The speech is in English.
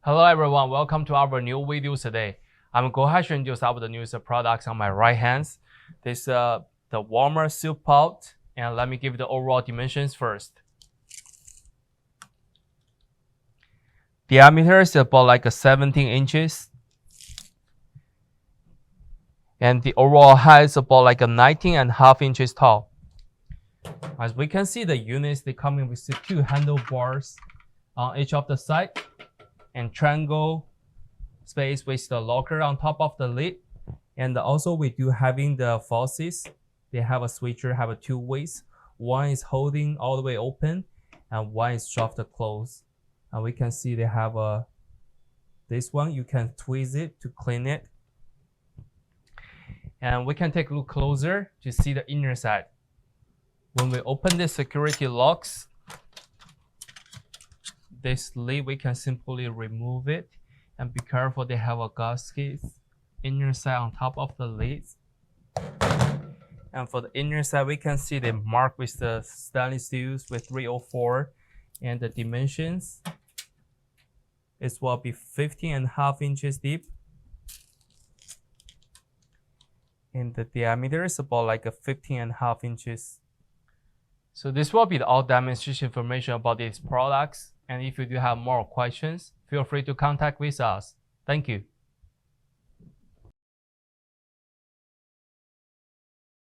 Hello everyone, welcome to our new video today. I'm going to introduce our the newest products on my right hand. This is the warmer soup pot, and let me give the overall dimensions first. Diameter is about like 17 inches. And the overall height is about like 19.5 inches tall. As we can see, the units, they come in with two handlebars on each of the side and triangle space with the locker on top of the lid. And also we do having the faucets. They have a switcher, have two ways. One is holding all the way open and one is shoved closed. And we can see they have this one, you can twist it to clean it. And we can take a look closer to see the inner side. When we open the security locks, this lid, we can simply remove it. And be careful, they have a gasket inner side on top of the lid. And for the inner side, we can see they marked with the stainless steel with 304. And the dimensions, it will be 15.5 inches deep. And the diameter is about like 15.5 inches. So this will be the all demonstration information about these products. And if you do have more questions, feel free to contact with us. Thank you.